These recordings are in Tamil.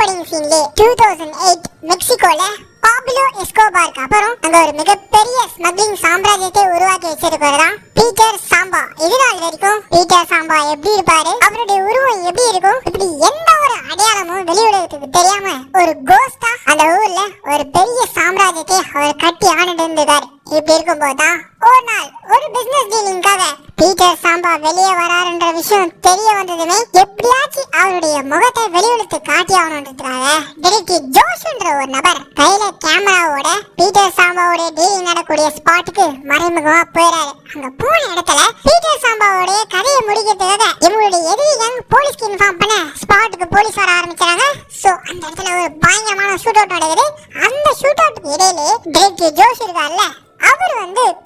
ஓபனிங் சீன்ல 2008 மெக்சிகோல பாப்லோ எஸ்கோபாருக்கு அப்புறம் அங்க ஒரு மிகப்பெரிய ஸ்மக்லிங் சாம்ராஜ்யத்தை உருவாக்கி வச்சிருக்கிறதான் பீட்டர் சாம்பா. இது நாள் வரைக்கும் பீட்டர் சாம்பா எப்படி இருப்பாரு, அவருடைய உருவம் எப்படி இருக்கும், இப்படி எந்த ஒரு அடையாளமும் வெளியுலகத்துக்கு தெரியாம ஒரு கோஸ்டா அந்த ஊர்ல ஒரு பெரிய சாம்ராஜ்யத்தை அவர் கட்டி ஆண்டுட்டு இருந்திருக்காரு. இப்படி இருக்கும்போதுதான் ஒரு நாள் ஒரு பிசினஸ் டீலிங்காக பீட்டர் சாம்பா வெளியே வராருன்ற விஷயம் தெரிய வந்ததுமே எப்படியாச்சும் அவருடைய முகத்தை வெளியுலகத்து காட்டி ஆகணுன்றதுக்காக டிடெக்டிவ் ஜோஷ்ன்ற ஒரு நபர் கையில கேமராவோட பீட்டர் சாம்பாவோட டீலிங் நடக்கூடிய ஸ்பாட்டுக்கு மறைமுகமா போயிடாரு. அங்க போன இடத்துல பீட்டர் சாம்பாவோட கதையை முடிக்கிறதுக்காக இவங்களுடைய எதிரிகள் போலீஸ்க்கு இன்ஃபார்ம் பண்ண ஸ்பாட்டுக்கு போலீஸ் வர ஆரம்பிச்சாங்க. சோ அந்த இடத்துல ஒரு பயங்கரமான ஷூட் அவுட் நடக்குது. அந்த ஷூட் அவுட் இடையிலே டிடெக்டிவ் ஜோஷ் இருக்கார்ல, அவர்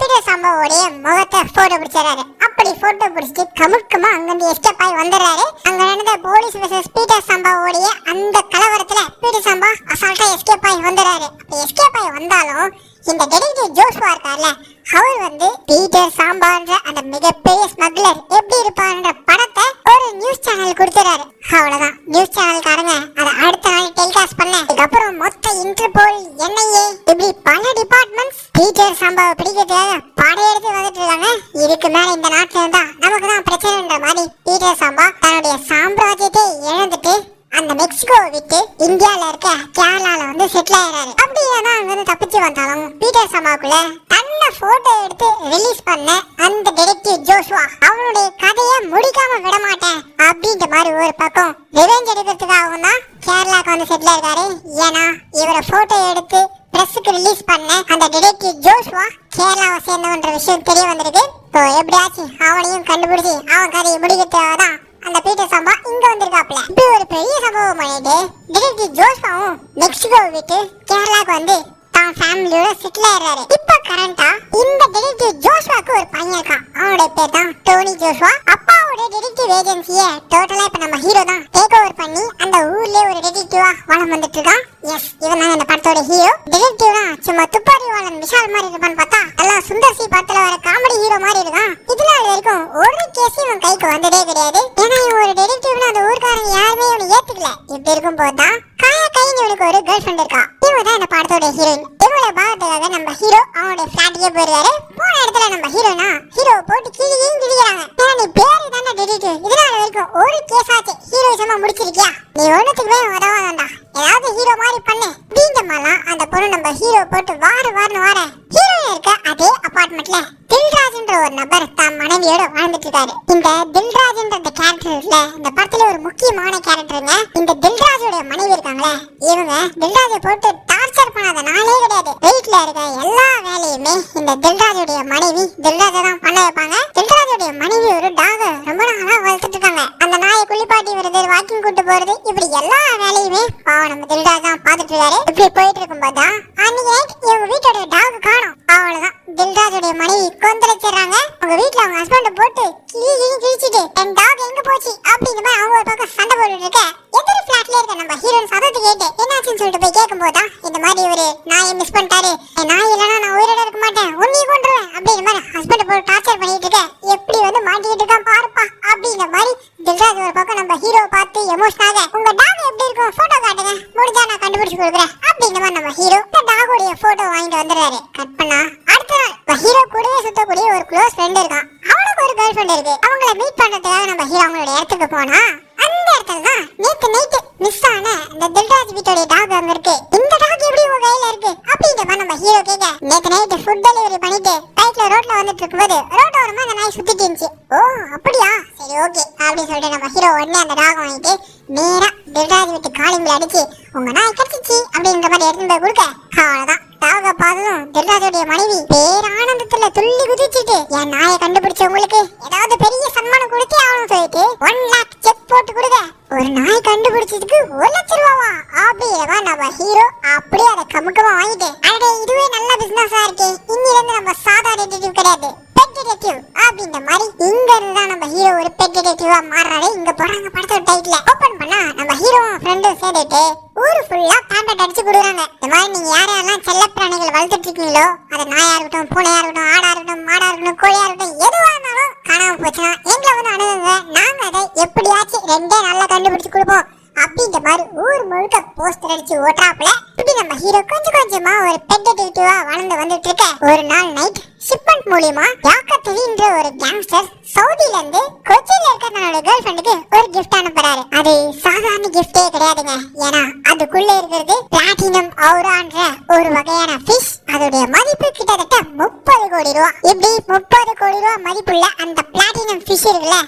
பீட்டர் சாம்பாவோடைய முகத்தை போட்டோ பிடிச்சாரு. அப்படி போட்டோ பிடிச்சிட்டு கமுக்கமா அங்கிருந்து எஸ்கேப் ஆகி வந்துடுறாரு. அங்க நடந்த போலீஸ் வெர்சஸ் பீட்டர் சாம்பாவோடைய அந்த கலவரத்துல பீட்டர் சாம்பா அசால்ட்டா எஸ்கேப் ஆகி வந்துடுறாரு. எஸ்கேப் ஆகி வந்தாலும் இந்த டிடெக்டிவ் ஜோஷ்வா இருக்கார்ல, அவர் பீட்டர் சாம்பான்ற அந்த மிகப்பெரிய ஸ்மக்லர் எப்படி இருப்பாருன்ற படத்தை ஒரு நியூஸ் சேனல் கொடுத்துறாரு. அவ்வளவுதான், நியூஸ் சேனல்காரங்க அதை அடுத்த நாள் டெலிகாஸ்ட் பண்ண. அதுக்கப்புறம் மொத்த இன்டர்போல், என்ஐஏ இப்படி பல டிபார்ட்மெண்ட்ஸ் பீட்டர் சாம்பாவை பிடிக்கிறதுக்காக படையெடுத்து வந்துட்டு இருக்காங்க. இதுக்கு மேல இந்த நாட்டுல இருந்தா நமக்கு தான் பிரச்சனைன்ற மாதிரி பீட்டர் சாம்பா தன்னுடைய சாம்ராஜ்யத்தை இழந்துட்டு அந்த மெக்சிகோ விட்டு இந்தியால இருக்க கேரளால செட்டில் ஆயிடுறாரு. அப்படியே தான் அங்கிருந்து தப்பிச்சு வந்தாலும் பீட்டர் சாம்பாவுக்குள்ள தன்னை போட்டோ எடுத்து ரிலீஸ் பண்ண அந்த டிடெக்டிவ் ஜோஷ்வா அவனுடைய கதையை முடிக்காம விட மாட்டேன் அப்படின்ற மாதிரி ஒரு பக்கம் ரிவெஞ்ச் எடுக்கிறதுக்காகவும் தான் கேரளாக்கு செட்டில் ஆயிருக்காரு. ஏன்னா இவரை போட்டோ எடுத்து பிரஸுக்கு ரிலீஸ் பண்ண அந்த டிடெக்டிவ் ஜோஷ்வா கேரளாவை சேர்ந்தவன்ற விஷயம் தெரிய வந்திருக்கு. எப்படியாச்சும் அவனையும் கண்டுபிடிச்சி அவன் கதையை முடிக்கிறதுக்காக தான் அந்த பீட்டர் சாம்பா இங்க வந்திருக்காப்ல. இப்படி ஒரு பெரிய சம்பவம் பண்ணிட்டு டிடெக்டிவ் ஜோஷ்வாவும் மெக்சிகோ விட்டு கேரளாக்கு தான் ஃபேமிலியோட செட்டில் ஆயிடுறாரு. இப்ப கரண்டா இந்த டிடெக்டிவ் ஜோஷ்வாக்கு ஒரு பையன் இருக்கான். அவனோட பேர் தான் டோனி ஜோஷ்வா. அப்பாவோட டிடெக்டிவ் ஏஜென்சியை டோட்டலா இப்ப நம்ம ஹீரோ தான் டேக் ஓவர் பண்ணி அந்த ஊர்லயே ஒரு டிடெக்டிவா வளம் வந்துட்டு இருக்கான். எஸ், இவன் தான் இந்த படத்தோட ஹீரோ. டிடெக்டிவ்னா சும்மா துப்பாரி வாளன் விஷால் மாதிரி இருப்பான்னு பார்த்தா எல்லாம் சுந்தர் சி படத்துல வர காமெடி ஹீரோ மாதிரி இருக்கான். இதுல வரைக்கும் ஒரு கேஸ் இவன் கைக்கு வந்ததே கிடையாது. ஏன்னா இவன் ஒரு டிடெக்டிவ்னு அந்த ஊர்க்காரங்க யாருமே இவனை ஏத்துக்கல. இப்படி இருக்கும் போதுதான் காயா கைன்னு இவனுக்கு ஒரு கேர்ள் ஃப்ரெண்ட் இருக்கா. இவன் தான் இந்த படத்தோட ஹீரோயின். இவளை பாக்கிறதுக்காக நம்ம ஹீரோ அவனோட ஃபிளாட்டுக்கே போயிருக்காரு. போன இடத்துல நம்ம ஹீரோ போட்டு கிழியும் கிழிக்கிறாங்க. ஏன்னா நீ பேரு தானே டிடெக்டிவ், இதனால வரைக்கும் ஒரு கேஸ் ஆச்சு ஹீரோயிசமா முடிச்சிருக்கியா, நீ ஒண்ணுத்துக்குமே உதவாதா, ஏதாவது ஹீரோ மாதிரி பண்ணு அப்படின்ற மாதிரிலாம் அந்த பொண்ணு நம்ம ஹீரோ போட்டு வாருன்னு வார. ஹீரோயின் இருக்க அதே அபார்ட்மெண்ட்ல தில்ராஜ்ன்ற ஒரு நபர் தான் மனைவியோட வாழ்ந்துட்டு இருக்காரு. இந்த தில்ராஜ்ன்ற அந்த கேரக்டர்ல இந்த படத்துல ஒரு முக்கியமான கேரக்டருங்க. இந்த தில்ராஜோட மனைவி இருக்காங்களே, இவங்க தில்ராஜை போட்டு டார்ச்சர் பண்ணாத நாளே கிடையாது. வீட்டுல இருக்க எல்லா வேலையுமே இந்த தில்ராஜோடைய மனைவி தில்ராஜை தான் பண்ண வைப்பாங்க. தில்ராஜோடைய மனைவி ஒரு டாக ரொம்ப நாளா வளர்த்துட்டு இருக்காங்க. அந்த நாயை குளிப்பாட்டி வருது, வாக்கிங் கூட்டு போறது, இப்படி எல்லா வேலையுமே நம்ம தில்ராஜ் தான் பாத்துட்டு இருக்காரு. இப்படி போயிட்டு இருக்கும் போதுதான் அன்னைக்கு நைட் இவங்க வீட்டோட டாக் காணும். அவ்வளவுதான், தில்ராஜோடைய மனைவி கொந்தளிச்சிடறாங்க. உங்க வீட்டுல அவங்க ஹஸ்பண்ட் போட்டு கிழிச்சிட்டு என் டாக் எங்க போச்சு அப்படிங்கிற மாதிரி அவங்க ஒரு பக்கம் சண்டை போட்டுட்டு இருக்க. எதிர் பிளாட்ல இருக்க நம்ம ஹீரோயின் சதத்தை கேட்டு என்னாச்சுன்னு சொல்லிட்டு போய் கேட்கும் போதுதான் இந்த மாதிரி ஒரு நாயை மிஸ் பண்ணிட்டாரு, நாய் இல்லைன்னா நான் உயிரோட இருக்க மாட்டேன், உன்னையும் கொண்டுருவேன் அப்படிங்கிற மாதிரி ஹஸ்பண்ட் போட்டு டார்ச்சர் பண்ணிட்டு இருக்க. எப்படி மாட்டிக்கிட்டு இருக்கான் பாருப்பா அப்படிங்கிற மாதிரி தில்ராஜ் ஒரு பக்கம் நம்ம ஹீரோ பார்த்து எமோஷனாக உங்க டாக் எப்படி இருக்கும் போட்டோ காட்டுங்க, முடிஞ்சா நான் கண்டுபிடிச்சு கொடுக்குறேன் அப்படிங்கிற மாதிரி நம்ம ஹீரோ டாகோடைய போட்டோ வாங்கிட்டு வந்துடுறாரு. கட் பண்ணா அடுத்த நாள் ஹீரோ கூடவே சுத்தக்கூடிய ஒரு க்ளோஸ் ஃப்ரெண்ட் இருக்கான். அவனுக்கு ஒரு கேர்ள் ஃப்ரெண்ட் இருக்கு. அவங்கள மீட் பண்றதுக்காக நம்ம ஹீரோ அவங்களோட இடத்துக்கு போனா அந்த இடத்துல தான் நேத்து நைட் மிஸ் ஆன இந்த தில்ராஜ் வீட்டோட டாக் அங்க இருக்கு. இந்த டாக் எப்படி உங்க கையில இருக்கு அப்படிங்கிற மாதிரி நம்ம ஹீரோ கேட்க, நேத்து நைட் ஃபுட் டெலிவரி பண்ணிட்டு பைக்ல ரோட்ல வந்துட்டு இருக்கும்போது ரோட்டோரமா அந்த நாய் சுத்திட்டு இருந்துச்சு. ஓ அப்படியா, சரி ஓகே அப்படின்னு சொல்லிட்டு நம்ம ஹீரோ உடனே அந்த டாக் வாங்கிட்டு நேரா தில்ராஜ் வீட்டு காலிங்ல அடிச்சு உங்க நாய் கடிச்சிச்சு அப்படிங்கிற மாதிரி எடுத்துட்டு போய் கொடுக்க. அவ்வளவுதான், டாக பார்த்ததும் தில்ராஜோடைய மனைவி பேரானந்தத்துல துள்ளி குதிச்சுட்டு என் நாயை கண்டுபிடிச்ச உங்களுக்கு ஏதாவது பெரிய சன்மானம் கொடுத்தே ஆகணும் சொல்லிட்டு 1 lakh செக் போட்டு கொடுக்க. ஒரு நாய் கண்டுபிடிச்சதுக்கு 1 லட்சம் ரூபாவா அப்படியேவா நம்ம ஹீரோ அப்படியே அதை கமுக்கமா வாங்கிட்டு அடே இதுவே நல்ல பிசினஸா இருக்கு, இன்னிலிருந்து நம்ம சாதா டிடெக்டிவ் கிடையாது பெட் டிடெக்டிவ் அப்படின்ற மாதிரி இங்க இருந்துதான் நம்ம ஹீரோ ஒரு பெட் டிடெக்டிவா மாறாரு. இங்க போறாங்க படத்தோட டைட்டில் ஓபன் பண்ணா நம்ம ஹீரோ ஃப்ரெண்டும் சேர்ந்துட்டு ஊரு ஃபுல்லா பேம்பட் அடிச்சு கொடுக்குறாங்க. இந்த மாதிரி நீங்க யாரெல்லாம் செல்ல பிராணிகள் வளர்த்துட்டு இருக்கீங்களோ, அது நாயா இருக்கட்டும், பூனையா இருக்கட்டும், ஆடா இருக்கட்டும், மாடா இருக்கட்டும், கோழியா இருக்கட்டும், எதுவா இருந்தாலும் காணாம போச்சுன்னா எங்களை அணுகுங்க, நாங்க அதை எப்படியாச்சும் 2 நாள்ல கண்டுபிடிச்சு கொடுப்போம் அப்படின்ற மாதிரி ஊர் முழுக்க போஸ்டர் அடிச்சு ஓட்டுறாப்புல. இப்படி நம்ம ஹீரோ கொஞ்சம் கொஞ்சமா ஒரு பெட் டிடெக்டிவா வளர்ந்து வந்துட்டு இருக்க ஒரு நாள் நைட் ஷிப்மெண்ட் மூலியமா யாக்கத்தலின்ற ஒரு கேங்ஸ்டர் சவுதில இருந்து கொச்சியில இருக்க தன்னோட கேர்ள் ஃப்ரெண்டுக்கு ஒரு கிஃப்ட் அனுப்புறாரு. அது சாதாரண கிஃப்டே கிடையாதுங்க. ஏன்னா அதுக்குள்ள இருக்கிறது பிளாட்டினம் அவுரான்ற ஒரு வகையான ஃபிஷ். அதோட மதிப்பு கிட்டத்தட்ட 30 கோடி ரூபா. இப்படி 30 கோடி ரூபா மதிப்புள்ள அந்த பிளாட்டினம் ஃபிஷ் இருக்குல்ல,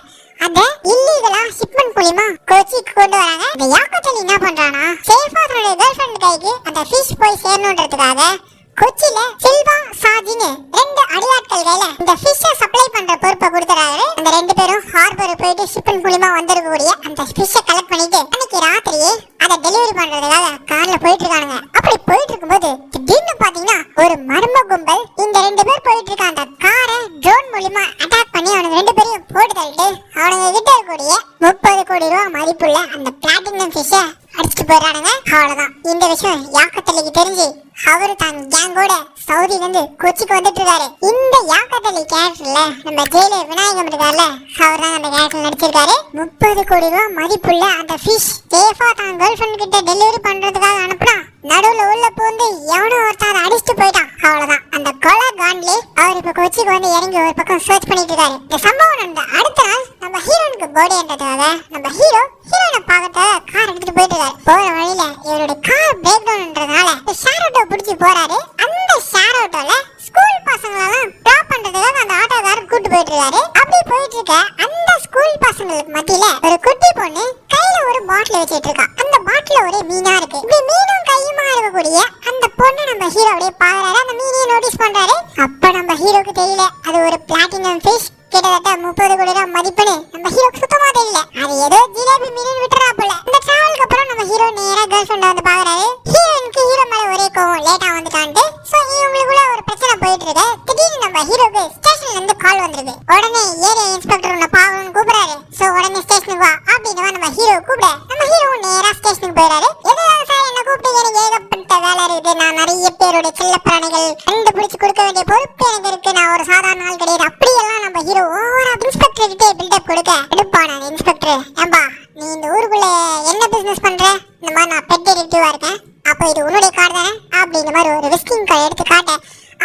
அந்த இல்லீகலா ஷிப்மெண்ட் மூலமா கொச்சிக்கு கொண்டு வராங்க. இந்த யாக்கத்தலி என்ன பண்றானா, சேஃபா தன்னோட கேர்ள் ஃப்ரெண்ட் கைக்கு அந்த ஃபிஷ் போய் சேரணுன்றதுக்காக கொச்சியில சில்வா சாஜின்னு 2 அடியாட்கள் கையில இந்த ஃபிஷ்ஷை சப்ளை பண்ற பொறுப்பை கொடுத்துறாரு. அந்த 2 பேரும் ஹார்பர் போயிட்டு ஷிப்மெண்ட் மூலமா வந்திருக்கக்கூடிய அந்த ஃபிஷ்ஷை கலெக்ட் பண்ணிட்டு அன்னைக்கு ராத்திரியே அதை டெலிவரி பண்றதுக்காக கார்ல போயிட்டு இருக்காங்க. அப்படி போயிட்டு இருக்கும்போது திடீர்னு பாத்தீங்கன்னா ஒரு மர்ம கும்பல் இந்த 2 பேர் போயிட்டு இருக்க அந்த காரை ட்ரோன் மூலமா அட்டாக் பண்ணி அவனுக்கு 2 பேரையும் போட்டு தள்ளிட்டு அவனுங்க கிட்ட இருக்கக்கூடிய 30 கோடி ரூபா மதிப்புள்ள அந்த பிளாட்டினம் ஃபிஷ்ஷை அடிச்சுட்டு போயிடறானுங்க. அவ்வளவுதான். இந்த விஷயம் யாக்கத்தலிக்கு தெரிஞ்சு அவரு தான் கேங்கோட சவுதில இருந்து கொச்சிக்கு வந்துட்டு இருக்காரு. இந்த யாக்கத்தலி கேரக்டர்ல நம்ம ஜெயிலர் விநாயகம் இருக்காருல்ல, அவர் தான் அந்த கேரக்டர் நடிச்சிருக்காரு. 30 கோடி ரூபாய் மதிப்புள்ள அந்த ஃபிஷ் சேஃபா தான் கேர்ள் ஃப்ரெண்ட் கிட்ட டெலிவரி பண்றதுக்காக அனுப்புனா நடுவுல உள்ள பூந்து எவனோ ஒருத்தர் அடிச்சுட்டு போயிட்டான். அவ்வளவுதான். அந்த கொலை காண்ட்லே அவர் இப்ப கொச்சிக்கு வந்து இறங்கி ஒரு பக்கம் சர்ச் பண்ணிட்டு இருக்காரு. இந்த சம்பவம் நடந்த அடுத்த நாள் நம்ம ஹீரோனுக்கு பர்த்டேன்றதுக்காக நம்ம ஹீரோனை பார்க்க கார் எடுத்துட்டு போயிட்டு இருக்காரு. போற வழியில இவருடைய கார் பிரேக் டவுன்ன்றதுனால ஷேர் ஆட்டோ பிடிச்சி போறாரு. அந்த ஷேர் ஆட்டோல ஸ்கூல் பசங்களெல்லாம் டிராப் பண்றதுக்காக அந்த ஆட்டோக்காரர் கூட்டு போயிட்டு இருக்காரு. அப்படி போயிட்டு இருக்க அந்த ஸ்கூல் பசங்களுக்கு மத்தியில ஒரு குட்டி பொண்ணு கையில ஒரு பாட்டில் வச்சிட்டு இருக்கா. அந்த பாட்டில ஒரே மீனா இருக்கு. இப்படி மீனும் கையுமா இருக்கக்கூடிய அந்த பொண்ணு நம்ம ஹீரோ அப்படியே பாக்குறாரு. அந்த மீனையும் நோட்டீஸ் பண்றாரு. அப்ப நம்ம ஹீரோக்கு தெரியல அது ஒரு பிளாட்டினம் ஃபிஷ், கிட்டத்தட்ட 30 கோடி ரூபாய் மதிப்புன்னு நம்ம ஹீரோக்கு சுத்தமா தெரியல. அது ஏதோ ஜிலேபி மீன் விட்டுறா போல. இந்த டிராவலுக்கு அப்புறம் நம்ம ஹீரோ நேரா கேர்ள் ஃப்ரெண்ட் வந்து பாக்குறாரு. ஹீரோனுக்கு ஹீரோ மேல ஒரே கோவம், லேட்டா வந்துட்டான்ட்டு. சோ இவங்களுக்குள்ள ஒரு பிரச்சனை போயிட்டு இருக்கு. திடீர்னு நம்ம ஹீரோக்கு ஸ்டேஷன்ல இருந்து கால் வந்திருக்கு. உடனே ஏரியா இன்ஸ்பெக்டர் உன்னை பாவம்னு கூப்பிடுறாரு. சோ உடனே ஸ்டேஷனுக்கு வா அப்படின்னு நம்ம ஹீரோ கூப்பிட நம்ம ஹீரோ நேரா ஸ்டேஷனுக்கு போயிடாரு. எதுக்காக சார் என்ன கூப்பிட்டு, எனக்கு ஏகப்பட்ட வேலை இருக்குது, நான் நிறைய பேரோட செல்ல பிராணிகள் கண்டுபிடிச்சு கொடுக்க வேண்டிய பொறுப்பு எனக்கு இருக்கு, நான் ஒரு சாதாரண ஆள் கிடையாது, அப்படியெல்லாம் நம்ம ஹீரோ ஓவரா இன்ஸ்பெக்டர் கிட்டே பில்டப் கொடுக்க எடுப்பான இன்ஸ்பெக்டர், ஏம்பா நீ இந்த ஊருக்குள்ள என்ன பிசினஸ் பண்ற? இந்த மாதிரி நான் பெட் டிடெக்டிவா இருக்கேன். அப்போ இது உன்னுடைய கார் தானே அப்படின்ற மாதிரி ஒரு விசிட்டிங் கார்டு எடுத்து காட்ட.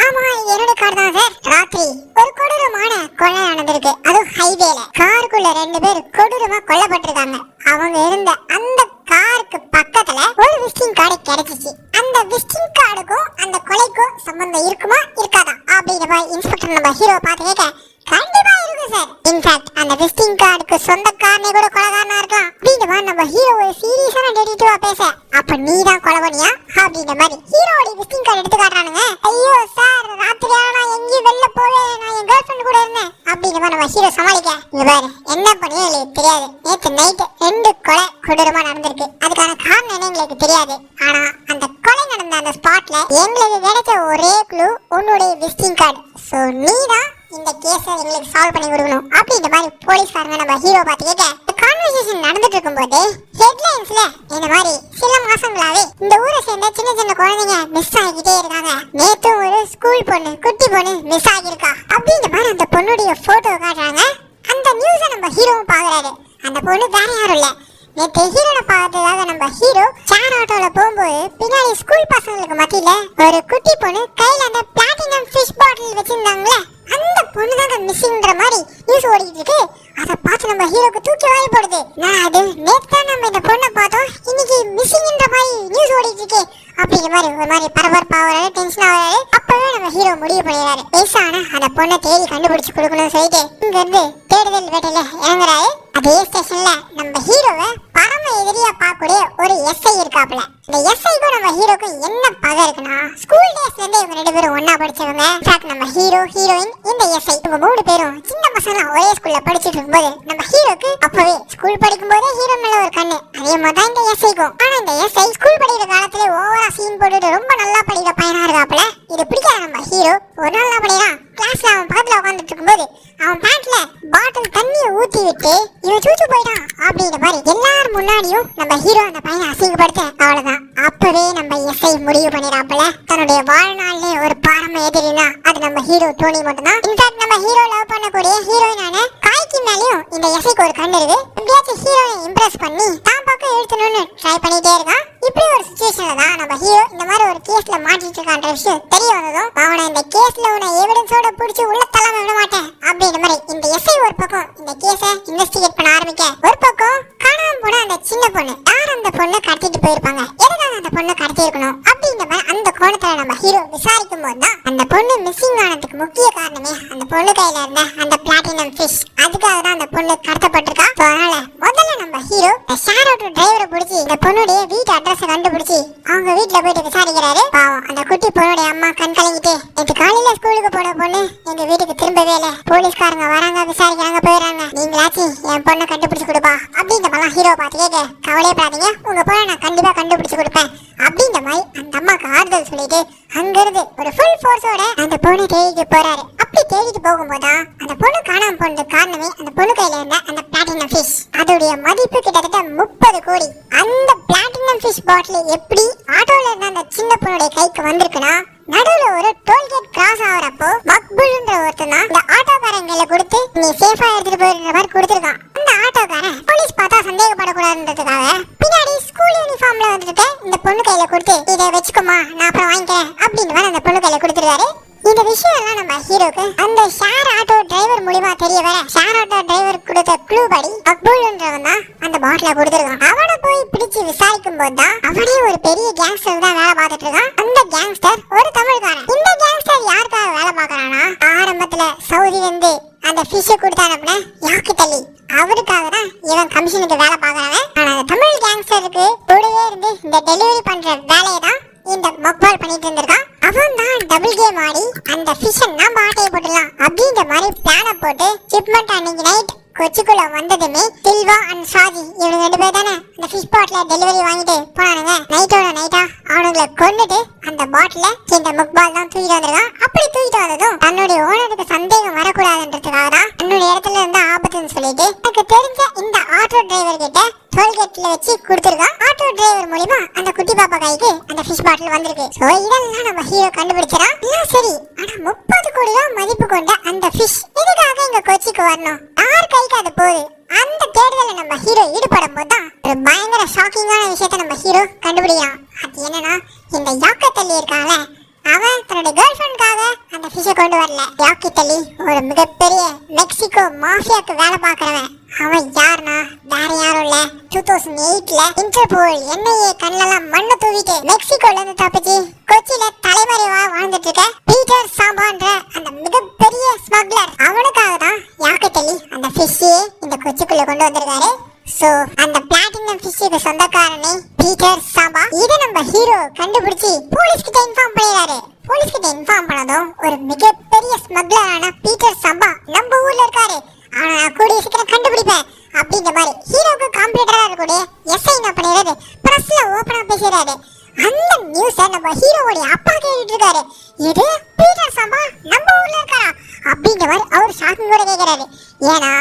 ஆமா இது என்னோட கார் தான் சார். ராத்திரி ஒரு கொடூரமான கொலை நடந்திருக்கு. அதுவும் ஹைவேல காருக்குள்ள 2 பேர் கொடூரமா கொல்லப்பட்டிருக்காங்க. அவங்க இருந்த அந்த காருக்கு பக்கத்துல ஒரு விசிட்டிங் கார்டு கிடைச்சிச்சு. அந்த விசிட்டிங் கார்டுக்கும் அந்த கொலைக்கும் சம்பந்தம் இருக்குமா இருக்காதா அப்படின்ற மாதிரி இன்ஸ்பெக்டர் நம்ம ஹீரோ பார்த்து கேட்க, கண்டிப்பா இருக்கு சார். இன்ஃபேக்ட் அந்த விசிட்டிங் கார்டுக்கு சொந்தக்காரனே கூட கொலைகாரனா இருக்கலாம் அப்படின்ற மாதிரி நம்ம ஹீரோ ஒரு சீரியஸான டிடெக்டிவா பேச, அப்ப நீ தான் கொலை பண்ணியா அப்படின்ற மாதிரி ஹீரோட விசிட்டிங் கார்டு எடுத்து காட்டுறானுங்க. ஐயோ சார் ராத்திரியா நான் எங்கேயும் வெளில போவே, நான் என் கேர்ள் ஃப்ரெண்ட் கூட இருந்தேன் அப்படின்ற மாதிரி நம்ம ஹீரோ சமாளிக்க, இங்க பாரு என்ன பண்ணி எங்களுக்கு தெரியாது, நேற்று நைட் 2 கொலை கொடூரமா நடந்திருக்கு, அதுக்கான காரணம் என்ன எங்களுக்கு தெரியாது, ஆனா அந்த கொலை நடந்த அந்த ஸ்பாட்ல எங்களுக்கு கிடைச்ச ஒரே க்ளூ உன்னுடைய விசிட்டிங் கார்டு. சோ நீ தான் இந்த கேஸை எங்களுக்கு சால்வ் பண்ணி கொடுக்கணும் அப்படின்ற மாதிரி போலீஸ்காரங்க நம்ம ஹீரோ பார்த்து கேட்க, கான்வர்சேஷன் நடந்துட்டு இருக்கும்போது ஹெட்லைன்ஸ்ல இந்த மாதிரி சில மாசங்களாவே இந்த ஊரை சேர்ந்த சின்ன சின்ன குழந்தைங்க மிஸ் ஆகிட்டே இருக்காங்க, நேத்து ஒரு ஸ்கூல் பொண்ணு குட்டி பொண்ணு மிஸ் ஆகிருக்கா அப்படின்ற மாதிரி அந்த பொண்ணுடைய போட்டோ காட்டுறாங்க. அந்த நியூஸை நம்ம ஹீரோவும் பாக்குறாரு. அந்த பொண்ணு வேற யாரும் இல்ல, நேற்று ஹீரோனை பார்த்ததுக்காக நம்ம ஹீரோ ஷேர் ஆட்டோல போகும்போது பின்னாடி ஸ்கூல் பசங்களுக்கு மத்தியில ஒரு குட்டி பொண்ணு கையில அந்த பிளாட்டினம் ஃபிஷ் பாட்டில் வச்சிருந்தாங்களே அந்த பொண்ணு தான் மிஸ்ஸிங்ன்ற மாதிரி நியூஸ் ஓடிட்டு இருக்கு. அதை பார்த்து நம்ம ஹீரோக்கு தூக்கி வாங்கி போடுது. நான் அது நேற்று தான் நம்ம இந்த பொண்ணை பார்த்தோம், இன்னைக்கு மிஸ்ஸிங்ன்ற மாதிரி நியூஸ் ஓடிட்டு இருக்கு அப்படிங்கிற மாதிரி ஒரு மாதிரி பரபரப்பா ஆகுறாரு, டென்ஷன் ஆகுறாரு. அப்பவே நம்ம ஹீரோ முடிவு பண்ணிடுறாரு, பேசான அந்த பொண்ணை தேடி கண்டுபிடிச்சு கொடுக்கணும்னு சொல்லிட்டு இங்க இருந்து தேடுதல் வேட்டையில இறங்குறாரு. அதே ஸ்டேஷன்ல நம்ம ஹீரோவை பரம எதிரியா பார்க்கக்கூடிய ஒரு எஸ்ஐ இருக்காப்ல. இந்த எஸ்ஐக்கும் நம்ம ஹீரோக்கும் என்ன பகை இருக்குன்னா, ஸ்கூல் டேஸ்ல இருந்து இவங்க 2 பேரும் ஒன்னா படிச்சவங்க. நம்ம ஹீரோ ஹீரோயின் இந்த எஸ்ஐ இவங்க 3 பேரும் சின்ன பசங்க ஒரே ஸ்கூல்ல படிச்சுட்டு இருக்கும்போது நம்ம ஹீரோக்கு அப்பவே ஸ்கூல் படிக்கும் போதே ஹீரோ மேல ஒரு கண்ணு, அதே மாதிரி தான் இந்த எஸ்ஐக்கும். ஆனா இந்த எஸ்ஐ ஸ்கூல் படிக்கிற காலத்துல ஓவரா சீன் போட்டுட்டு ரொம்ப நல்லா படிக்கிற பையனா இருக்காப்ல. இது பிடிக்காத நம்ம ஹீரோ ஒரு நாள் என்ன பண்ணிடுறான், கிளாஸ்ல அவன் பக்கத்துல உட்காந்துட்டு இருக்கும்போது அவன் பேண்ட்ல பாட்டில் தண்ணியை ஊத்தி விட்டு இவன் சூச்சு போயிட்டான் அப்படின்ற மாதிரி எல்லாரும் முன்னாடியும் நம்ம ஹீரோ அந்த பையனை அசிங்கப்படுத்த, அவ்வளவுதான். அப்பவே நம்ம எஸ்ஐ முடிவு பண்ணிடாப்புல தன்னுடைய வாழ்நாள்ல ஒரு பாரம எதிரினா அது நம்ம ஹீரோ டோனி மட்டும்தான். இன்ஃபேக்ட் நம்ம ஹீரோ லவ் பண்ணக்கூடிய ஹீரோயினான காய்க்கு மேலயும் இந்த எஸ்ஐக்கு ஒரு கண்ணு இருக்கு. எப்படியாச்சும் ஹீரோயை இம்ப்ரெஸ் பண்ணி தான் பக்கம் எடுத்துணும்னு மாட்டிட்டு இருக்கான்ற விஷயம் தெரிய வந்ததும் அவனை இந்த கேஸ்ல உன்னை எவிடன்ஸோட பிடிச்சி உள்ள தள்ளாம விட மாட்டேன் அப்படின்ற மாதிரி இந்த எஸ்ஐ ஒரு பக்கம் இந்த கேஸை இன்வெஸ்டிகேட் பண்ண ஆரம்பிக்க, ஒரு பக்கம் காணாம போன அந்த சின்ன பொண்ணு யார் அந்த பொண்ணை கடத்திட்டு போயிருப்பாங்க, எதுக்காக அந்த பொண்ணை கடத்தி இருக்கணும் அப்படின்ற மாதிரி அந்த கோணத்துல நம்ம ஹீரோ விசாரிக்கும் போது தான் அந்த பொண்ணு மிஸ்ஸிங் ஆனதுக்கு முக்கிய காரணமே அந்த பொண்ணு கையில இருந்த அந்த பிளாட்டினம் ஃபிஷ். அதுக்காக தான் அந்த பொண்ணு கடத்தப்பட்டிருக்கா. அதனால முதல்ல நம்ம ஹீரோ ஷேர் ஆட்டோ டிரைவரை பிடிச்சி இந்த பொண்ணுடைய வீட்டு அட்ரஸ் கண்டுபிடிச்சி அவங்க வீட்டுல போயிட்டு விசாரிக்கிறாரு. பாவம் அந்த குட்டி பொண்ணுடைய அம்மா கண் கலங்கிட்டு, நேற்று காலையில ஸ்கூலுக்கு போன பொண்ணு எங்க வீட்டுக்கு திரும்பவே இல்லை, போலீஸ்காரங்க வராங்க விசாரிக்கிறாங்க போயிடறாங்க, நீங்களாச்சும் என் பொண்ணை கண்டுபிடிச்சு கொடுப்பா அப்படின்ற மாதிரி ஹீரோ பார்த்து கேட்க, கவலையப்படாதீங்க உங்க பொண்ணை நான் கண்டிப்பா கண்டுபிடிச்சு கொடுப்பேன் அப்படின்ற மாதிரி அந்த அம்மாக்கு ஆறுதல் சொல்லிட்டு அங்கிருந்து ஒரு ஃபுல் ஃபோர்ஸோட அந்த பொண்ணை தேடிட்டு போறாரு. அப்படி தேடிட்டு போகும்போதுதான் அந்த பொண்ணு காணாம போனது காரணமே அந்த பொண்ணு கையில இருந்த அந்த பிளாட்டினம் ஃபிஷ். அதோடைய மதிப்பு கிட்டத்தட்ட 30 கோடி. அந்த பிளாட்டினம் ஃபிஷ் பாட்டில் எப்படி ஆட்டோல இருந்த அந்த சின்ன பொண்ணுடைய கைக்கு வந்திருக்குன்னா, நடுவுல ஒரு டோல்கேட் கிராஸ் ஆகிறப்போ மக்புல்ன்ற ஒருத்தன் தான் இந்த ஆட்டோக்காரங்களை கொடுத்து நீ சேஃபா எடுத்துட்டு போயிருந்த மாதிரி கொடுத்துருக்கான். அந்த ஆட்டோக்காரன் போலீஸ் பார்த்தா சந்தேகப்படக்கூடாதுன்றதுக்காக பின்னாடி ஸ்கூல் யூனிஃபார்ம்ல வந்துட்டு இந்த பொண்ணு கையில கொடுத்து இதை வச்சுக்கோமா நான் அப்புறம் வாங்கிக்கிறேன் அப்படின்னு மாதிரி அந்த பொண்ணு கையில கொடுத்துருக்காரு. இந்த விஷயம் எல்லாம் நம்ம ஹீரோக்கு அந்த ஷேர் ஆட்டோ டிரைவர் மூலமா தெரிய வர, ஷேர் ஆட்டோ டிரைவர் கொடுத்த க்ளூ படி மக்புல்ன்றவன் தான் அந்த பாட்டில கொடுத்துருக்கான். அவனை போய் பிடிச்சு விசாரிக்கும் போது தான் அவனே ஒரு பெரிய கேங்ஸ்டர் தான் வேலை பார்த்துட்டு இருக்கான். அந்த கேங்ஸ்டர் ஒரு தமிழ்காரன். இந்த கேங்ஸ்டர் யாருக்காக வேலை பார்க்கறானா, ஆரம்பத்துல சவுதில இருந்து அந்த ஃபிஷ் கொடுத்தானப்ப யாக்கித் அலி அவருக்காக தான் இவன் கமிஷனுக்கு வேலை பார்க்கறான். ஆனா அந்த தமிழ் கேங்ஸ்டருக்கு கூடவே இருந்து இந்த டெலிவரி பண்ற வேலையை தான் இந்த மக்பால் பண்ணிட்டு இருந்திருக்கான். அவன் தான் டபுள் கேம் ஆடி அந்த ஃபிஷ் நம்ம ஆட்டையை போட்டுலாம் அப்படின்ற மாதிரி பிளான போட்டு ஷிப்மெண்ட் அன்னைக்கு நைட் கொச்சிக்குள்ள வந்ததுமே சில்வா அண்ட் ஷாஜி இவங்க 2 பேர் தானே அந்த ஃபிஷ் பாட்டில டெலிவரி வாங்கிட்டு போனானுங்க. நைட்டோட நைட்டா அவனுங்களை கொண்டுட்டு அந்த பாட்டில இந்த முக்பால் தான் தூக்கிட்டு வந்திருக்கான். அப்படி தூக்கிட்டு வந்ததும் தன்னுடைய ஓனருக்கு சந்தேகம் வரக்கூடாதுன்றதுக்காக தான் தன்னுடைய இடத்துல இருந்த ஆபத்துன்னு சொல்லிட்டு எனக்கு தெரிஞ்ச இந்த ஆட்டோ டிரைவர் கிட்ட டோல்கேட்ல வச்சு கொடுத்துருக்கான். ஆட்டோ டிரைவர் மூலமா அந்த குட்டி பாப்பா கைக்கு அந்த ஃபிஷ் பாட்டில் வந்திருக்கு. சோ இதெல்லாம் நம்ம ஹீரோ கண்டுபிடிச்சறான். எல்லாம் சரி, ஆனா 30 கோடி ரூபாய் மதிப்பு கொண்ட அந்த ஃபிஷ் எதுக்காக இங்க கொச்சிக்கு வரணும், யார் கைக்கு அது போகுது? அந்த தேடுதல நம்ம ஹீரோ ஈடுபடும் போது தான் ஒரு பயங்கர ஷாக்கிங்கான விஷயத்த நம்ம ஹீரோ கண்டுபிடிக்கிறான். அது என்னன்னா, இந்த யாக்கித் அலி இருக்கான்ல, அவன் தன்னுடைய கேர்ள் ஃப்ரெண்டுக்காக அந்த ஃபிஷை கொண்டு வரல. யாக்கித் அலி ஒரு மிகப்பெரிய மெக்சிகோ மாஃபியாக்கு வேலை பார்க்கறவன். அவன் யாருன்னா வேற யாரும் இல்ல, 2008ல இன்டர்போல் என்ஐஏ கண்ணெல்லாம் மண்ணை தூவிட்டு மெக்சிகோல இருந்து தப்பிச்சு கொச்சியில தலைமறைவா வாழ்ந்துட்டு இருக்க பீட்டர் சாம்பான்ற அந்த மிகப்பெரிய ஸ்மக்லர். அவனுக்காக தான் யாக்கித் அலி அந்த ஃபிஷ்ஷையே இந்த கொச்சிக்குள்ள கொண்டு வந்திருக்காரு. சோ அந்த பிளாட்டினம் ஃபிஷ்ஷுக்கு சொந்தக்காரனே பீட்டர் சாம்பா. இதை நம்ம ஹீரோ கண்டுபிடிச்சு போலீஸ்கிட்ட இன்ஃபார்ம் பண்ணிடுறாரு. போலீஸ்கிட்ட இன்ஃபார்ம் பண்ணதும் ஒரு மிகப்பெரிய ஸ்மக்லரான பீட்டர் சாம்பா நம்ம ஊர்ல இருக்காரு, ஆனா கூடிய சீக்கிரம் கண்டுபிடிப்பேன் அப்படின்ற மாதிரி ஹீரோக்கு காம்படிட்டரா இருக்கக்கூடிய எஸ்ஐ என்ன பண்ணிடுறாரு, பிரஸ்ல ஓபனா பேசுறாரு. அந்த நியூஸை நம்ம ஹீரோவோட அப்பா கேட்டுட்டு இருக்காரு. இது பீட்டர் சாம்பா நம்ம ஊர்ல இருக்காரா அப்படின்ற மாதிரி அவர் ஷாக்கிங்கோட கேட்கிறாரு. ஏன்னா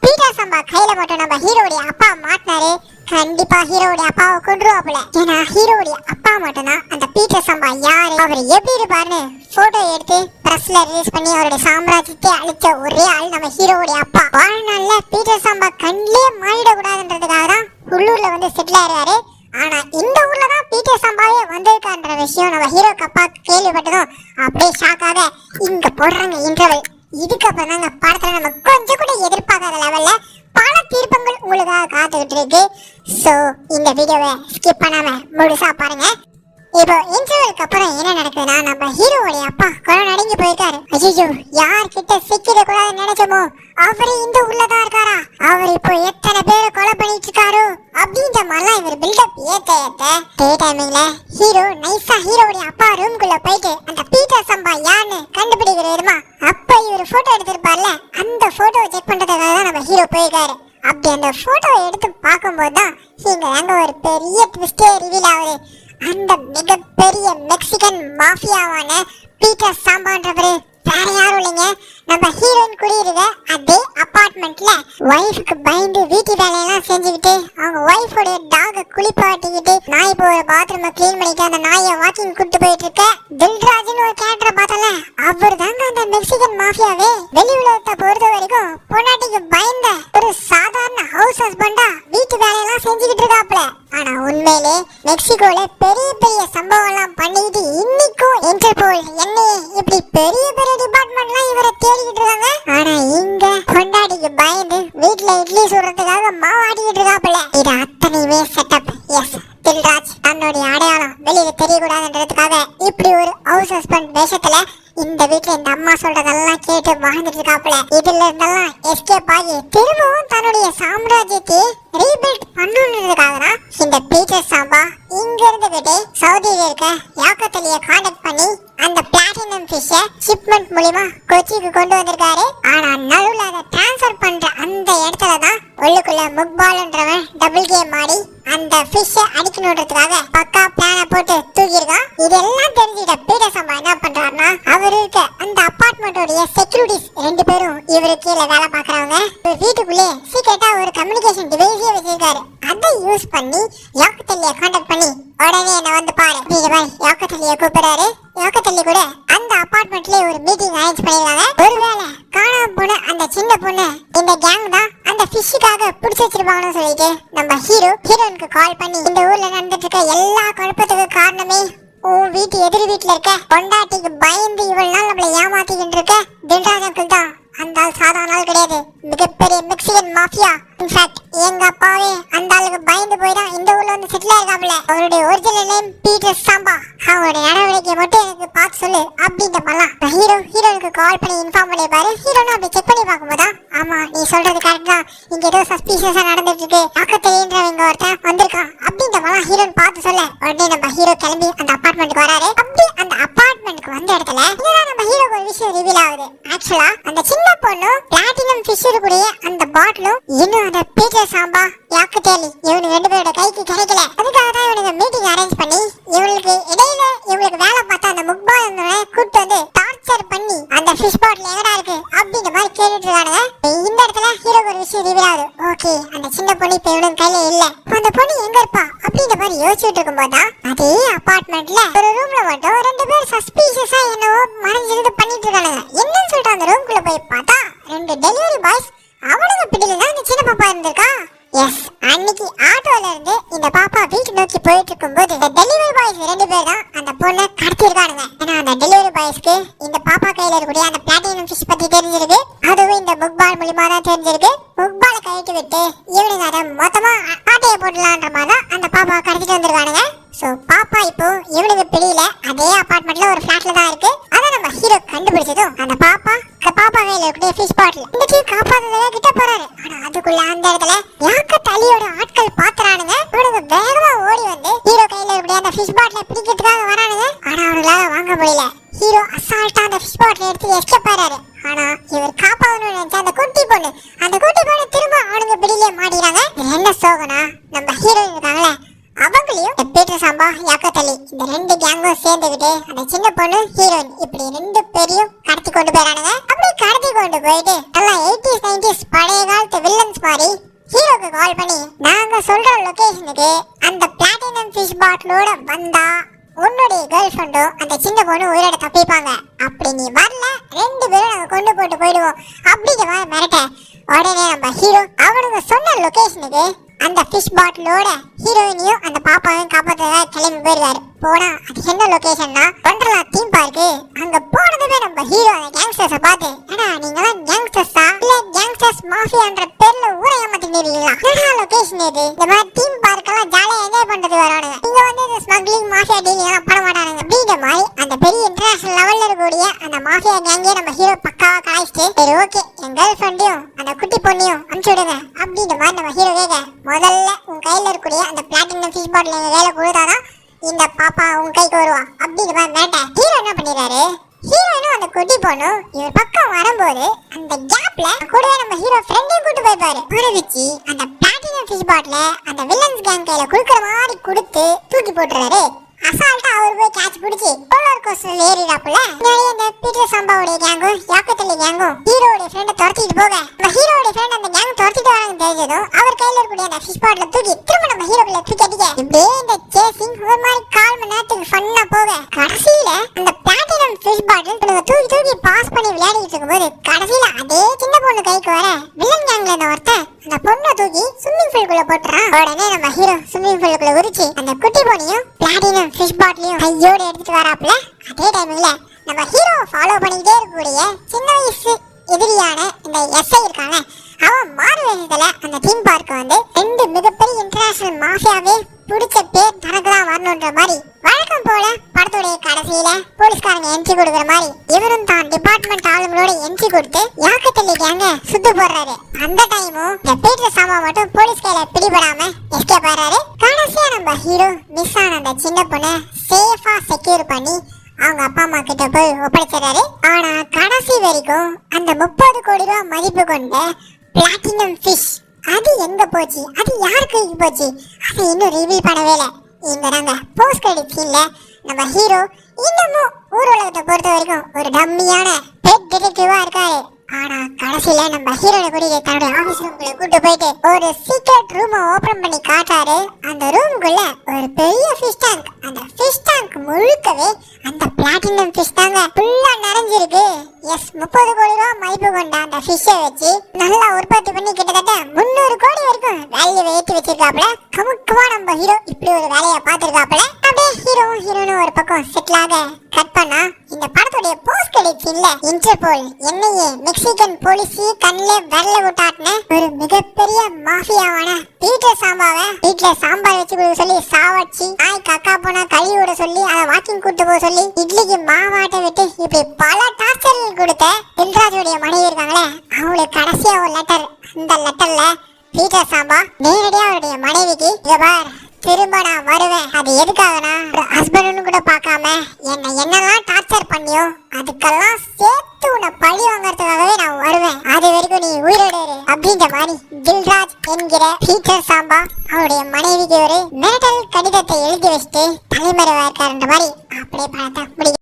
பீட்டர் சாம்பா கையில மட்டும் நம்ம ஹீரோடைய அப்பா மாட்டினாரு, கண்டிப்பா ஹீரோடைய அப்பாவை கொன்றுவாப்புல. ஏன்னா ஹீரோடைய அப்பா மட்டும்தான் அந்த பீட்டர் சாம்பா யாரு, அவர் எப்படி இருப்பாருன்னு போட்டோ எடுத்து பிரஸ்ல ரிலீஸ் பண்ணி அவருடைய சாம்ராஜ்யத்தை அழிச்ச ஒரே ஆள் நம்ம ஹீரோடைய அப்பா. வாழ்நாள்ல பீட்டர் சாம்பா கண்ணிலே மாறிட கூடாதுன்றதுக்காக தான் உள்ளூர்ல வந்து செட்டில் ஆயிடுறாரு. ஆனா இந்த ஊர்ல தான் பீட்டர் சாம்பாவே வந்திருக்கான்ற விஷயம் நம்ம ஹீரோக்கு அப்பா கேள்விப்பட்டதும் அப்படியே ஷாக்காக இங்க போடுறாங்க இன்டர்வல். இதுக்கப்புறம் தான் இந்த படத்துல நம்ம கொஞ்சம் கூட எதிர்பார்க்காத லெவல்ல பல திருப்பங்கள் உங்களுக்காக காத்துக்கிட்டு இருக்கு. சோ இந்த வீடியோவை ஸ்கிப் பண்ணாம முழுசா பாருங்க. இப்போ இன்டர்வலுக்கு அப்புறம் என்ன நடக்குதுன்னா, நம்ம ஹீரோவுடைய அப்பா கொலை நடுங்கி போயிருக்காரு. ஐயோ, யார்கிட்ட சிக்கிட கூடாதுன்னு நினைச்சோமோ அவரு இந்த ஊர்லதான் இருக்காரா, அவர் இப்போ எத்தனை பேரை கொலை பண்ணிட்டு இருக்காரு அப்படின்ற மாதிரிலாம் இவர் பில்டப் ஏத்த டே டைமிங்ல ஹீரோ நைஸா ஹீரோவுடைய அப்பா ரூம்குள்ள போயிட்டு அந்த பீட்டர் சாம்பா யாருன்னு கண்டுபிடிக்கிற விதமா அப்ப இவர் போட்டோ எடுத்திருப்பார்ல, அந்த போட்டோவை செக் பண்றதுக்காக தான் நம்ம ஹீரோ போயிருக்காரு. அப்படி அந்த போட்டோவை எடுத்து பார்க்கும்போது தான் இங்க அங்க ஒரு பெரிய ட்விஸ்டே ரிவீல் ஆகுது. அந்த மிகப்பெரிய மெக்சிகன் மாஃபியாவான பீட்டர் சாம்பான்றவரு வேற யாரும் இல்லைங்க, நம்ம ஹீரோயின் குடியிருக்க அதே அபார்ட்மெண்ட்ல ஒய்ஃபுக்கு பயந்து வீட்டு வேலையெல்லாம் செஞ்சுக்கிட்டு அவங்க ஒய்ஃபோட டாக குளிப்பாட்டிக்கிட்டு நாய் போற பாத்ரூமை கிளீன் பண்ணிட்டு அந்த நாயை வாக்கிங் கூட்டு போயிட்டு இருக்க தில்ராஜ்னு ஒரு கேரக்டர் பார்த்தல, அவர் தாங்க அந்த மெக்சிகன் மாஃபியாவே. வெளி உலகத்தை பொறுத்த வரைக்கும் பொண்டாட்டிக்கு பயந்த ஒரு சாதாரண ஹவுஸ் ஹஸ்பண்டா வீட்டு வேலையெல்லாம் செஞ்சுக்கிட்டு இருக்காப்ல. ஆனா உண்மையிலே மெக்சிகோல பெரிய பெரிய சம்பவம் எல்லாம் பண்ணிட்டு இன்னைக்கும் இன்டர்போல் என்ன இப்படி பெரிய பெரிய டிபார்ட்மெண்ட்லாம் இவரை தேடிக்கிட்டு இருக்காங்க. ஆனா இங்க பொண்டாட்டிக்கு பயந்து வீட்டுல இட்லி சுடுறதுக்காக மாவாடிக்கிட்டு இருக்காப்ல. இது அத்தனையுமே செட்டப். எஸ், தில்ராஜ் தன்னுடைய அடையாளம் வெளியில தெரியக்கூடாதுன்றதுக்காக இப்படி ஒரு ஹவுஸ் ஹஸ்பண்ட் வேஷத்துல இந்த வீட்டுல இந்த அம்மா சொல்றதெல்லாம் கேட்டு வாழ்ந்துட்டு இருக்காப்ல. இதுல இருந்தெல்லாம் எஸ்கேப் ஆகி திரும்பவும் தன்னுடைய சாம்ராஜ்யத்தை ரீபில்ட் பண்ணணுன்றதுக்காக தான் இந்த பீட்டர் சாம்பா இங்க இருந்துகிட்டே சவுதியில இருக்க யாக்கத்தலிய கான்டாக்ட் பண்ணி அந்த பிளாட்டினம் ஃபிஷ்ஷை ஷிப்மெண்ட் மூலமா கொச்சிக்கு கொண்டு வந்திருக்காரு. ஆனா நடுவுல அதை டிரான்ஸ்ஃபர் பண்ற அந்த இடத்துல தான் உள்ளுக்குள்ள முக்பால்ன்றவன் டபுள் கேம் ஆடி அந்த ஃபிஷ்ஷை அடிக்கணுன்றதுக்காக பக்கா பிளான போட்டு தூக்கியிருக்கான். இதெல்லாம் தெரிஞ்சுக்கிட்ட பீட்டர் சாம்பா என்ன பண்றாருன்னா, அவர் இருக்க அந்த அபார்ட்மெண்டோடைய செக்யூரிட்டிஸ் 2 பேரும் இவரு கீழே வேலை பாக்குறவங்க வீட்டுக்குள்ளே சீக்கிரட்டா ஒரு கம்யூனிகேஷன் டிவைஸே வச்சிருக்காரு. அதை யூஸ் பண்ணி யாக்கத்தலிய கான்டாக்ட் பண்ணி உடனே என்ன வந்து பாரு அப்படிங்கிற மாதிரி யாக்கத்தலிய கூப்பிடுறாரு. யாக்கத்தல்லி கூட அந்த அபார்ட்மெண்ட்லயே ஒரு மீட்டிங் அரேஞ்ச் பண்ணிருக்காங்க. ஒருவேளை காணாம போன அந்த சின்ன பொண்ணு இந்த கேங் தான் அந்த ஃபிஷ்ஷுக்காக பிடிச்சி வச்சிருப்பாங்கன்னு சொல்லிட்டு நம்ம ஹீரோனுக்கு கால் பண்ணி இந்த ஊர்ல நடந்துட்டு இருக்க எல்லா குழப்பத்துக்கு காரணமே உன் வீட்டு எதிர் வீட்டுல இருக்க பொண்டாட்டிக்கு பயந்து இவ்வளவு நாள் நம்மளை ஏமாத்திக்கிட்டு இருக்க தில்ராஜ் அங்கிள் தான். அந்த ஆள் சாதாரண ஆள் கிடையாது, மிகப்பெரிய மெக்சிகன் மாஃபியா. இன்ஃபேக்ட் எங்க அப்பாவே அந்த ஆளுக்கு பயந்து போய் தான் இந்த ஊர்ல வந்து செட்டில் ஆயிருக்காப்ல. அவருடைய ஒரிஜினல் நேம் பீட்டர் சாம்பா. அவருடைய நடவடிக்கை மட்டும் எனக்கு பார்த்து சொல்லு அப்படின்ற மாதிரிலாம் ஹீரோனுக்கு கால் பண்ணி இன்ஃபார்ம் பண்ணிருப்பாரு. ஹீரோனும் அப்படி செக் பண்ணி பார்க்கும்போது ஆமா நீ சொல்றது கரெக்ட் தான், இங்க ஏதோ சஸ்பீஷியஸா நடந்துட்டு இருக்கு, ஆக்கத்தெரியன்றவங்க ஒருத்தன் வந்திருக்கான் அப்படின்ற மாதிரிலாம் ஹீரோன் பார்த்து சொல்ல உடனே நம்ம ஹீரோ கிளம்பி அந்த அபார்ட்மெண்ட்டுக்கு வராரு. அப்படி அந்த அபார்ட்மெண்ட்டுக்கு வந்த இடத்துல இங்கதான் நம்ம ஹீரோக்கு ஒரு விஷயம் ரிவீல் ஆகுது. ஆக்சுவலா அந்த சின்ன பொண்ணு பிளாட்டினம் ஃபிஷ் கூடிய அந்த பாட்டிலும் இன்னும் அந்த பீட்டர் சாம்பா யாக்கத்தேலி இவனு 2 பேரோட கைக்கு கிடைக்கல. அதுக்காக தான் இவனுக்கு மீட்டிங் அரேஞ்ச் பண்ணி இவளுக்கு இடையில இவளுக்கு வேலை பார்த்தா அந்த முக்பால் கூட்டு வந்து டார்ச்சர் பண்ணி அந்த ஃபிஷ் பாட்டில் எங்கடா இருக்கு அப்படின்ற மாதிரி கேட்டுட்டு இருக்கானுங்க. இந்த இடத்துல ஹீரோக்கு ஒரு விஷயம் ரிவீல் ஆகுது. ஓகே, அந்த சின்ன பொண்ணு இப்ப இவனுக்கு கையில இல்ல, அந்த பொண்ணு எங்க இருப்பா அப்படின்ற மாதிரி யோசிச்சுட்டு இருக்கும்போது தான் அதே அபார்ட்மெண்ட்ல ஒரு ரூம்ல மட்டும் 2 பேர் சஸ்பீஷியஸா என்னவோ மறைஞ்சிருந்து பண்ணிட்டு இருக்கானுங்க. என்னன்னு சொல்லிட்டு அந்த ரூம்குள்ள போய் பார்த்தா 2 டெலிவரி பாய்ஸ் அவனுங்க பிடியில தான் இந்த சின்ன பாப்பா இருந்திருக்கா. எஸ், அன்னைக்கு ஆட்டோல இருந்து இந்த பாப்பா வீட்டு நோக்கி போயிட்டு இருக்கும்போது இந்த டெலிவரி பாய்ஸ் 2 பேர் தான் அந்த பொண்ணை கடத்திருக்கானுங்க. ஏன்னா அந்த டெலிவரி பாய்ஸ்க்கு இந்த பாப்பா கையில இருக்கக்கூடிய அந்த பிளாட்டினம் ஃபிஷ் பத்தி தெரிஞ்சிருக்கு. அதுவும் இந்த முக்பால் மூலியமா தான் தெரிஞ்சிருக்கு. முக்பாலை கைட்டு விட்டு இவனுங்க அதை மொத்தமா ஆட்டையை போடலான்ற மாதிரி தான் அந்த பாப்பா கடத்திட்டு வந்திருக்கானுங்க. சோ பாப்பா இப்போ இவனுக்கு பிடியில அதே அபார்ட்மெண்ட்ல ஒரு பிளாட்ல தான் இருக்கு. அதை நம்ம ஹீரோ கண்டுபிடிச்சதும் அந்த பாப்பா கையில இருக்கக்கூடிய ஃபிஷ் பாட்டில் இந்த காப்பாத்துறதுக்காக கிட்ட போறாரு. ஆனா அதுக்குள்ள அந்த இடத்துல யாக்கத்தலியோட ஆட்கள் பாத்துறானுங்க. இவனுக்கு வேகமா ஓடி வந்து ஹீரோ கையில இருக்கக்கூடிய அந்த ஃபிஷ் பாட்டில பிடிக்கிறதுக்காக வரானுங்க. ஆனா அவங்களால வாங்க முடியல. ஹீரோ அசால்ட்டா அந்த ஃபிஷ் பாட்டில எடுத்து எஸ்கேப் ஆறாரு. ஆனா இவர் காப்பாத்தணும்னு நினைச்ச அந்த குட்டி பொண்ணு திரும்ப அவனுங்க பிடியிலே மாட்டிக்கிறாங்க. என்ன சோகனா நம்ம ஹீரோ இருக்காங்களே அவங்களையும் பீட்டர் சாம்பா யாக்கத்தலி இந்த 2 கேங்கும் சேர்ந்துகிட்டு அந்த சின்ன பொண்ணு ஹீரோயின் இப்படி 2 பேரையும் கடத்தி கொண்டு போயிறானுங்க. அப்படி கடத்தி கொண்டு போயிட்டு எல்லாம் 80s 90s பழைய காலத்து வில்லன்ஸ் மாதிரி ஹீரோக்கு கால் பண்ணி நாங்க சொல்ற லொகேஷனுக்கு அந்த பிளாட்டினம் ஃபிஷ் பாட்டிலோட வந்தா உன்னுடைய கேர்ள் ஃப்ரெண்டும் அந்த சின்ன பொண்ணு உயிரோட தப்பிப்பாங்க, அப்படி நீ வரல 2 பேரும் நாங்க கொண்டு போட்டு போயிடுவோம் அப்படிங்கிற மாதிரி மிரட்ட உடனே நம்ம ஹீரோ அவனுக்கு சொன்ன லொகேஷனுக்கு அந்த ஃபிஷ் பாட்டிலோட ஹீரோயினையும் அந்த பாப்பாவையும் காப்பாத்துறதுக்காக கிளம்பி போயிருக்காரு. போனா அது என்ன லொகேஷன்னா ஒண்டர்லா தீம் பார்க்கு. அங்க போனதுமே நம்ம ஹீரோ அந்த கேங்ஸ்டர்ஸை பார்த்து ஏடா நீங்களாம் கேங்ஸ்டர்ஸா இல்ல கேங்ஸ்டர்ஸ் மாஃபியான்ற பேர்ல ஊரை ஏமாத்திட்டு இருக்கீங்களா, என்னடா லொகேஷன் இது, இந்த மாதிரி தீம் பார்க்கெல்லாம் ஜாலியா என்ஜாய் பண்றது வரானுங்க, இங்க வந்து இந்த ஸ்மக்லிங் மாஃபியா டீலிங் எல்லாம் பண்ண மாட்டானுங்க அப்படின்ற மாதிரி அந்த பெரிய இன்டர்நேஷனல் லெவல்ல இருக்கக்கூடிய அந்த மாஃபியா கேங்கே நம்ம ஹீரோ பக்காவா கலாய்ச்சிட்டு சரி ஓகே என் கேர்ள் ஃப்ரெண்டையும் அந்த குட்டி பொண்ணையும் அனுப்பிச்சு விடுங்க அப்படின்ற மாதிரி நம்ம ஹீரோ கேட்க முதல்ல உன் கையில இருக்கக்கூடிய அந்த பிளாட்டினம் ஃபிஷ் பாட்டில் எங்க கையில கொடுத்தாதான் இந்த பாப்பா உன் கைக்கு வருவா அப்படிங்கிற மாதிரி மிரட்ட ஹீரோ என்ன பண்ணிடுறாரு. ஹீரோயினும் அந்த குட்டி பொண்ணும் இவர் பக்கம் வரும்போது அந்த கேப்ல கூடவே நம்ம ஹீரோ ஃப்ரெண்டையும் கூட்டு போய்ப்பாரு. ஆரம்பிச்சு அந்த பிளாட்டினம் ஃபிஷ் பாட்டில அந்த வில்லன்ஸ் கேங் கையில குடுக்குற மாதிரி கொடுத்து தூக்கி போட்டுறாரு. அசால்ட்டா அவர் போய் கேட்ச் பிடிச்சி ரோலர் கோஸ்டர்ல ஏறிடாப்புல நிறைய இந்த பீட்டர் சாம்பாவுடைய கேங்கும் யாக்கத்தலி கேங்கும் ஹீரோவுடைய ஃப்ரெண்டை துரத்திட்டு போக நம்ம ஹீரோவுடைய ஃப்ரெண்ட் அந்த கேங் துரத்திட்டு வராங்க தெரிஞ்சதும் அவர் கையில இருக்கக்கூடிய அந்த ஃபிஷ் பாட்டில தூக்கி திரும்ப நம்ம ஹீரோக்குள்ள தூக்கி அடிக்க இப்படியே இந்த சேசிங் ஒரு மாதிரி 1/4 மணி நேரத்துக்கு ஃபன்னா போக கடைசியில அந்த பிளாட்டினம் ஃபிஷ் பாட்டில் தூக்கி தூக்கி பாஸ் பண்ணி விளையாடிட்டு இருக்கும்போது கடைசியில அதே சின்ன பொண்ணு கைக்கு வர வில்லன் கேங்ல இருந்த ஒருத்தன் அந்த பொண்ணை தூக்கி ஸ்விம்மிங் பூலுக்குள்ள போட்டுறான். உடனே நம்ம ஹீரோ ஸ்விம்மிங் பூலுக்குள்ள உரிச்சு அந்த குட்டி பொண்ணையும் பிளாட்டினம் ஃபிஷ் பாட்டிலையும் கையோட எடுத்துட்டு வராப்ல. அதே டைம்ல நம்ம ஹீரோ ஃபாலோ பண்ணிக்கிட்டே இருக்கக்கூடிய சின்ன வயசு எதிரியான இந்த எஸ்ஐ இருக்காங்க, அவன் மாறு வேஷத்துல அந்த தீம் பார்க்க வந்து ரெண்டு மிகப்பெரிய இன்டர்நேஷனல் மாஃபியாவே பிடிச்ச பேர் தனக்கு தான் வரணுன்ற மாதிரி வழக்கம் போல படத்துடைய கடைசியில போலீஸ்காரங்க என்ட்ரி கொடுக்குற மாதிரி இவரும் தான் டிபார்ட்மெண்ட் ஆளுங்களோட என்ட்ரி கொடுத்து யாக்கத்தள்ளி கேங்க சுத்து போடுறாரு. அந்த டைமும் இந்த பீட்டர் சாம்பா மட்டும் போலீஸ் கையில பிடிபடாம எஸ்கேப் ஆறாரு. கடைசியா நம்ம ஹீரோ மிஸ் ஆன அந்த சின்ன பொண்ணை சேஃபா செக்யூர் பண்ணி அவங்க அப்பா அம்மா கிட்ட போய் ஒப்படைச்சிடறாரு. ஆனா கடைசி வரைக்கும் அந்த 30 கோடி ரூபாய் மதிப்பு கொண்ட பிளாட்டினம் ஃபிஷ் அது எங்க போச்சு, அது யாருக்கு போச்சு, அதை இன்னும் ரிவீல் பண்ணவே இல்லை. இந்த நாங்க போஸ்ட் கிரெடிட் சீன்ல நம்ம ஹீரோ இன்னமும் ஊர் உலகத்தை பொறுத்த வரைக்கும் ஒரு டம்மியான பெட் டிடெக்டிவா இருக்காரு. ஆனா கடைசியில நம்ம ஹீரோட கூடிய தன்னுடைய ஆபீஸ் ரூம்குள்ள கூட்டு போயிட்டு ஒரு சீக்ரெட் ரூம் ஓபன் பண்ணி காட்டாரு. அந்த ரூமுக்குள்ள ஒரு பெரிய ஃபிஷ் டேங்க், அந்த ஃபிஷ் டேங்க் முழுக்கவே அந்த பிளாட்டினம் ஃபிஷ் தாங்க ஃபுல்லா நிறைஞ்சிருக்கு. எஸ் 30 கோடி ரூபாய் மதிப்பு கொண்ட அந்த ஃபிஷ்ஷை வச்சு நல்லா உற்பத்தி பண்ணி கிட்டத்தட்ட 300 கோடி வரைக்கும் வேல்யூ ஏற்றி வச்சிருக்காப்ல. கமுக்கமா நம்ம ஹீரோ இப்படி ஒரு வேலையை பார்த்திருக்காப்ல. அப்படியே ஹீரோன்னு ஒரு பக்கம் செட்டில் ஆக கட் பண்ணா இந்த படத்துடைய போஸ்ட் கிரெடிட் சீன்ல இன்டர்போல் என்ஐஏ மெக்சிகன் போலீஸ் கண்ணிலே விரல விட்டாட்ன ஒரு மிகப்பெரிய மாஃபியாவான பீட்டர் சாம்பாவை வீட்டுல சாம்பார் வச்சு கொடுக்க சொல்லி சாவடிச்சு நாய் கக்கா போனா கழுவி விட சொல்லி அதை வாக்கிங் கூட்டு போக சொல்லி இட்லிக்கு மாவாட்ட விட்டு இப்படி பல டார்ச்சர்கள் கொடுத்த தில்ராஜுடைய மனைவி இருக்காங்களே, அவங்களுக்கு கடைசியா ஒரு லெட்டர். அந்த லெட்டர்ல பீட்டர் சாம்பா நேரடியா அவருடைய மனைவிக்கு இங்க பார், திரும்ப நான் வருவேன், அது எதுக்காகனா ஹஸ்பண்ட்னு கூட பார்க்காம என்னெல்லாம் டார்ச்சர் பண்ணியோ அதுக்கெல்லாம் சேர்த்து உன்னை பழி வாங்கறதுக்காகவே நான் வருவேன், அது வரைக்கும் நீ உயிரோடு அப்படின்ற மாதிரி தில்ராஜ் என்கிற பீட்டர் சாம்பா அவருடைய மனைவிக்கு ஒரு மிரட்டல் கடிதத்தை எழுதி வச்சுட்டு தலைமறைவா இருக்காருன்ற மாதிரி அப்படியே படத்தை முடிக்கிறார்.